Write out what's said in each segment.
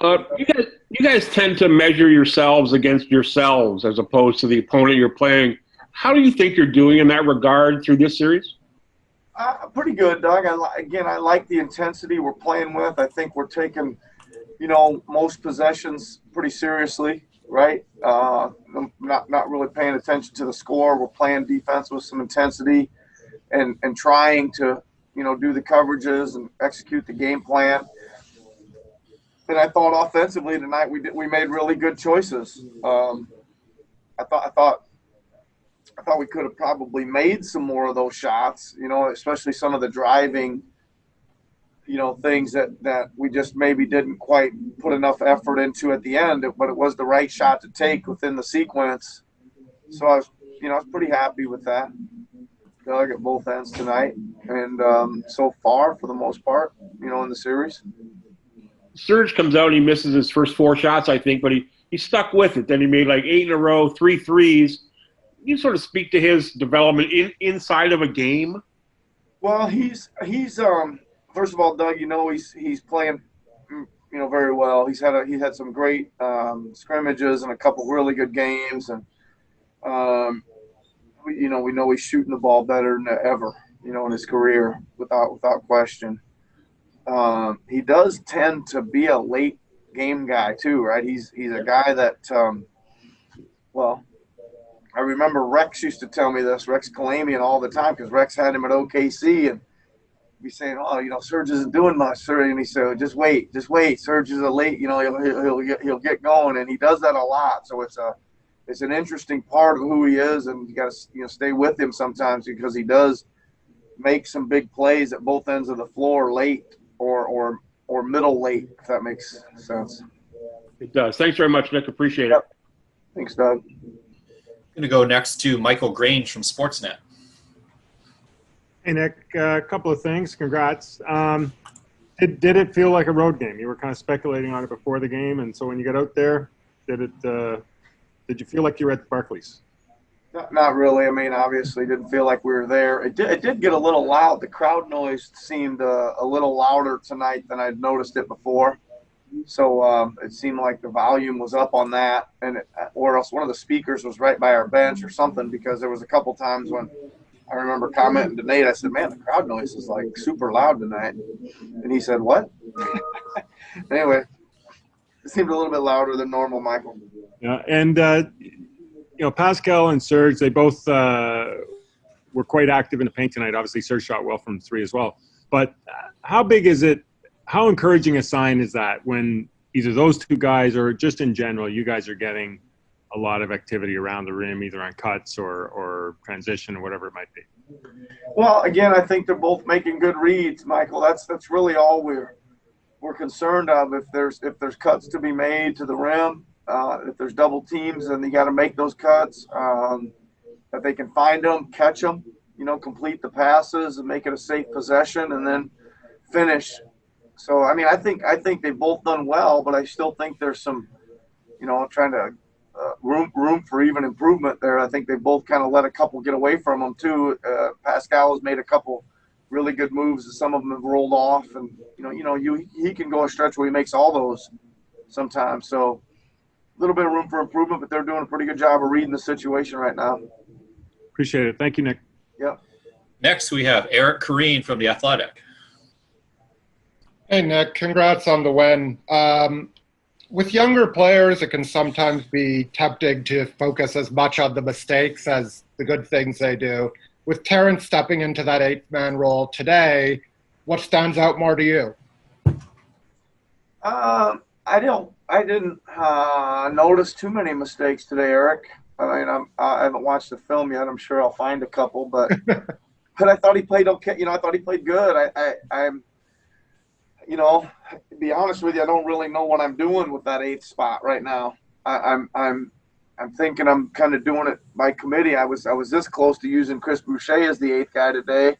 You guys tend to measure yourselves against yourselves as opposed to the opponent you're playing. How do you think you're doing in that regard through this series? Pretty good, Doug. I like the intensity we're playing with. I think we're taking, most possessions pretty seriously, right? Not really paying attention to the score. We're playing defense with some intensity and trying to, do the coverages and execute the game plan. And I thought offensively tonight we made really good choices. I thought we could have probably made some more of those shots, especially some of the driving, things that we just maybe didn't quite put enough effort into at the end, but it was the right shot to take within the sequence. So I was pretty happy with that, Doug, at both ends tonight. And so far, for the most part, in the series. Serge comes out and he misses his first 4 shots, I think, but he stuck with it. Then he made like 8 in a row, 3 threes. You sort of speak to his development inside of a game. Well, he's first of all, Doug, he's playing, very well. He had some great scrimmages and a couple really good games, and we know he's shooting the ball better than ever, in his career without question. He does tend to be a late game guy too, right? He's a guy that, I remember Rex used to tell me this, Rex Kalamian, all the time, because Rex had him at OKC, and be saying, Serge isn't doing much, sir. And he said, just wait. Serge is a late, he'll get going, and he does that a lot. So it's an interesting part of who he is, and you got to stay with him sometimes because he does make some big plays at both ends of the floor late or middle late, if that makes sense. It does. Thanks very much, Nick. Appreciate it. Thanks, Doug. I'm going to go next to Michael Grange from Sportsnet. Hey, Nick. A couple of things. Congrats. Did it feel like a road game? You were kind of speculating on it before the game, and so when you got out there, did you feel like you were at the Barclays? Not really. I mean, obviously, didn't feel like we were there. It did get a little loud. The crowd noise seemed a little louder tonight than I'd noticed it before. So it seemed like the volume was up on that, or else one of the speakers was right by our bench or something, because there was a couple times when I remember commenting to Nate, I said, man, the crowd noise is like super loud tonight. And he said, what? Anyway, it seemed a little bit louder than normal, Michael. Yeah, and, Pascal and Serge, they both were quite active in the paint tonight. Obviously, Serge shot well from 3 as well. But how big is it? How encouraging a sign is that when either those two guys or just in general, you guys are getting a lot of activity around the rim, either on cuts or transition or whatever it might be? Well, again, I think they're both making good reads, Michael. That's really all we're concerned of. If there's cuts to be made to the rim, if there's double teams, then you got to make those cuts. That they can find them, catch them, complete the passes and make it a safe possession, and then finish. So, I mean, I think they've both done well, but I still think there's some, trying to room for even improvement there. I think they both kind of let a couple get away from them too. Pascal has made a couple really good moves, and some of them have rolled off. And he can go a stretch where he makes all those sometimes. So, a little bit of room for improvement, but they're doing a pretty good job of reading the situation right now. Appreciate it. Thank you, Nick. Yep. Next, we have Eric Koreen from The Athletic. Hey, Nick, congrats on the win. With younger players, it can sometimes be tempting to focus as much on the mistakes as the good things they do. With Terrence stepping into that 8th-man role today, what stands out more to you? I didn't notice too many mistakes today, Eric. I mean, I haven't watched the film yet. I'm sure I'll find a couple, but but I thought he played okay. I thought he played good. I'm to be honest with you, I don't really know what I'm doing with that 8th spot right now. I'm thinking I'm kind of doing it by committee. I was this close to using Chris Boucher as the 8th guy today,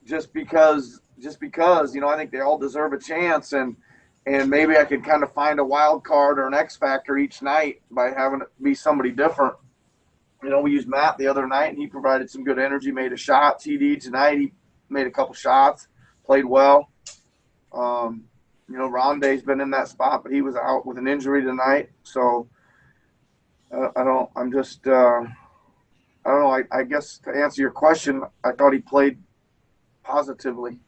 just because I think they all deserve a chance, and maybe I could kind of find a wild card or an X factor each night by having it be somebody different. We used Matt the other night, and he provided some good energy, made a shot. TD tonight, he made a couple shots, played well. You know, Rondé's been in that spot, but he was out with an injury tonight. So I don't. I'm just. I don't know. I guess to answer your question, I thought he played positively.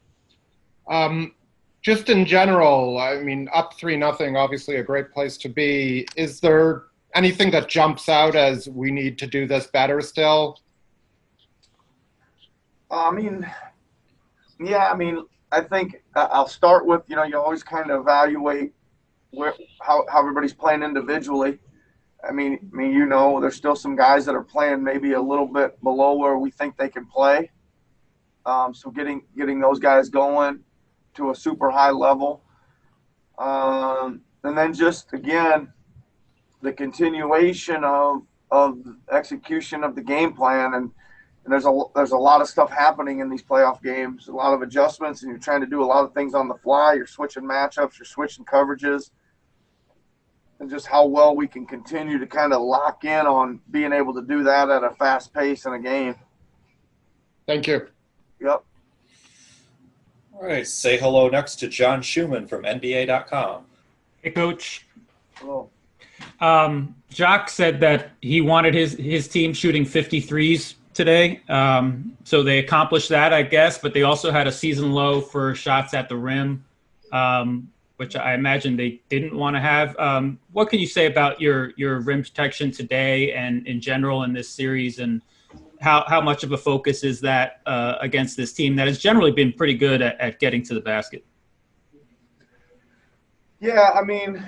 Just in general, I mean, up 3-0, obviously a great place to be. Is there anything that jumps out as we need to do this better still? I mean, yeah. I mean, I think I'll start with, you know, you always kind of evaluate how everybody's playing individually. I mean, you know, there's still some guys that are playing maybe a little bit below where we think they can play. So getting those guys going to a super high level. And then just, again, the continuation of execution of the game plan. And there's a lot of stuff happening in these playoff games, a lot of adjustments, and you're trying to do a lot of things on the fly. You're switching matchups, you're switching coverages, and just how well we can continue to kind of lock in on being able to do that at a fast pace in a game. Thank you. Yep. All right, say hello next to John Schumann from NBA.com. Hey, Coach. Hello. Jacques said that he wanted his team shooting 53s today. So they accomplished that, I guess, but they also had a season low for shots at the rim, which I imagine they didn't want to have. What can you say about your rim protection today and in general in this series, and how much of a focus is that against this team that has generally been pretty good at getting to the basket? Yeah, I mean,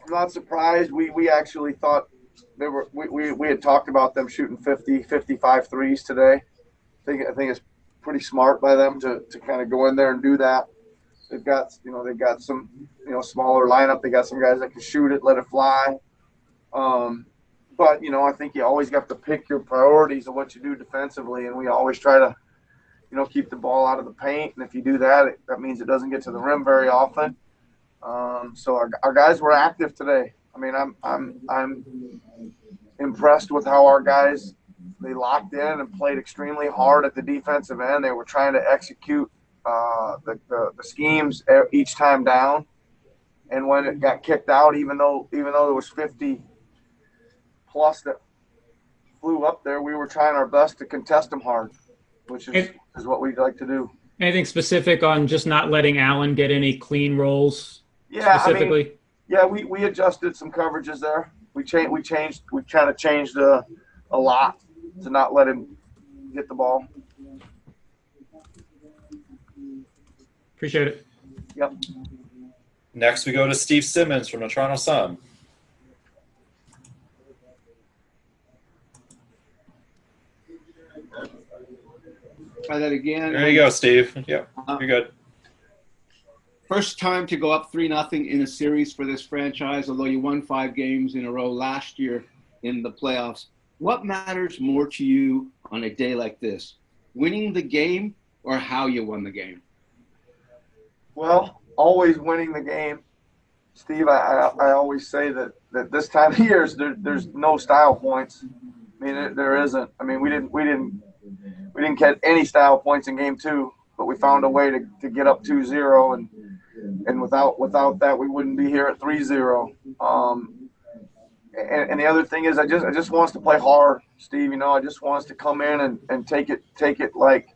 I'm not surprised. We actually thought we had talked about them shooting 55 threes today. I think it's pretty smart by them to kind of go in there and do that. They've got some, you know, smaller lineup. They got some guys that can shoot it, let it fly. But, you know, I think you always got to pick your priorities of what you do defensively, and we always try to, you know, keep the ball out of the paint. And if you do that, that means it doesn't get to the rim very often. So our guys were active today. I mean, I'm impressed with how our guys, they locked in and played extremely hard at the defensive end. They were trying to execute the schemes each time down. And when it got kicked out, even though there was 50 plus that flew up there, we were trying our best to contest them hard, which is what we like to do. Anything specific on just not letting Allen get any clean rolls? Yeah, specifically? I mean, we adjusted some coverages there. We kind of changed a lot to not let him get the ball. Appreciate it. Yep. Next, we go to Steve Simmons from the Toronto Sun. Try that again. There you go, Steve. Yeah, you're good. First time to go up 3-0 in a series for this franchise, although you won 5 games in a row last year in the playoffs. What matters more to you on a day like this, winning the game or how you won the game? Well, always winning the game. Steve, I always say that this time of year there's no style points. I mean, there isn't. I mean, we didn't get any style points in game 2, but we found a way to get up 2-0, and without that we wouldn't be here at 3-0. And the other thing is I just want us to play hard, Steve. You know, I just want us to come in and take it like,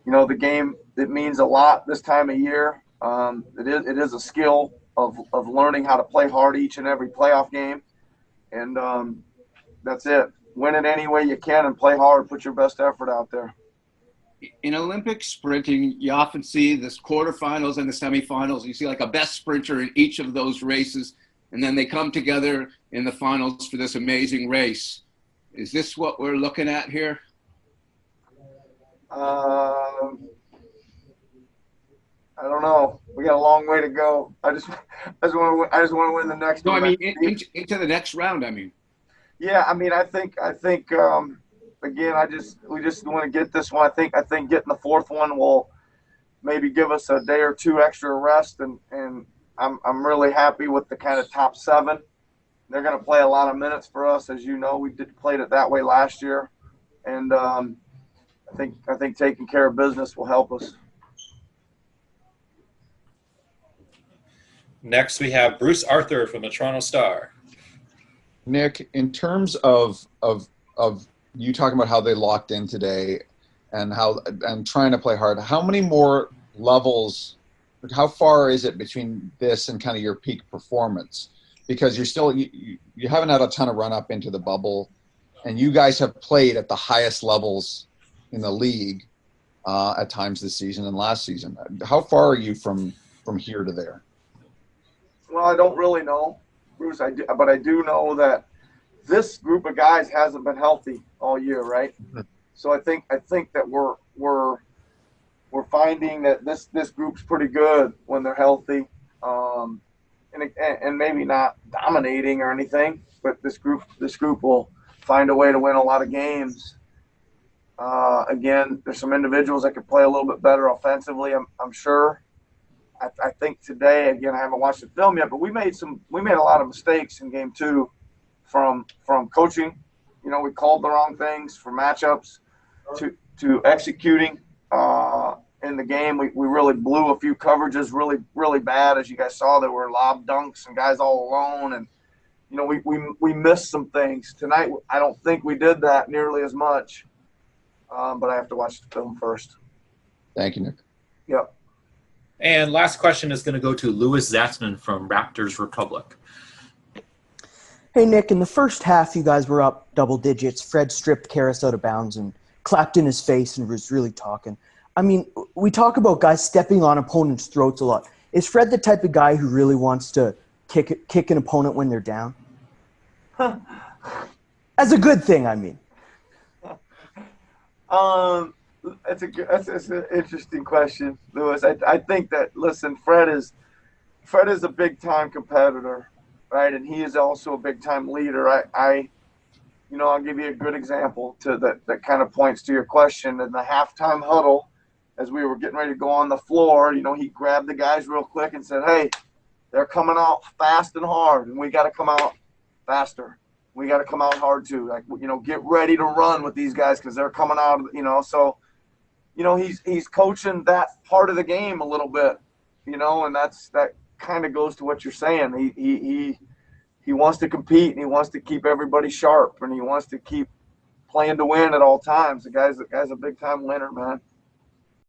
you know, the game that means a lot this time of year. It is a skill of learning how to play hard each and every playoff game, and that's it. Win it any way you can and play hard. Put your best effort out there. In Olympic sprinting, you often see this quarterfinals and the semifinals. You see like a best sprinter in each of those races, and then they come together in the finals for this amazing race. Is this what we're looking at here? I don't know. We got a long way to go. I just want to win the next No, one. I mean into the next round. I mean. Yeah, I mean, I think again, we just want to get this one. I think getting the 4th one will maybe give us a day or 2 extra rest, and I'm really happy with the kind of top 7. They're going to play a lot of minutes for us, as you know. We played it that way last year, and I think taking care of business will help us. Next, we have Bruce Arthur from the Toronto Star. Nick, in terms of you talking about how they locked in today and trying to play hard, how many more levels, how far is it between this and kind of your peak performance? Because you haven't had a ton of run up into the bubble, and you guys have played at the highest levels in the league at times this season and last season. How far are you from here to there? Well, I don't really know, Bruce. But I do know that this group of guys hasn't been healthy all year, right? So I think that we're finding that this group's pretty good when they're healthy, and maybe not dominating or anything, but this group will find a way to win a lot of games. Again, there's some individuals that could play a little bit better offensively, I'm sure. I think today, again, I haven't watched the film yet, but we made a lot of mistakes in game 2 from coaching. You know, we called the wrong things, from matchups to executing in the game. We really blew a few coverages really, really bad. As you guys saw, there were lob dunks and guys all alone, and you know, we missed some things tonight. I don't think we did that nearly as much, but I have to watch the film first. Thank you, Nick. Yep. And last question is going to go to Louis Zatzman from Raptors Republic. Hey, Nick, in the first half, you guys were up double digits. Fred stripped Karras out of bounds and clapped in his face and was really talking. I mean, we talk about guys stepping on opponents' throats a lot. Is Fred the type of guy who really wants to kick an opponent when they're down? As a good thing, I mean. That's an interesting question, Louis. I think that, listen, Fred is a big time competitor, right? And he is also a big time leader. I'll give you a good example that kind of points to your question. In the halftime huddle, as we were getting ready to go on the floor, you know, he grabbed the guys real quick and said, "Hey, they're coming out fast and hard, and we got to come out faster. We got to come out hard too. Like, you know, get ready to run with these guys because they're coming out. You know, so, you know, he's coaching that part of the game a little bit, you know, and that kind of goes to what you're saying. He wants to compete, and he wants to keep everybody sharp, and he wants to keep playing to win at all times. The guy's a big time winner, man.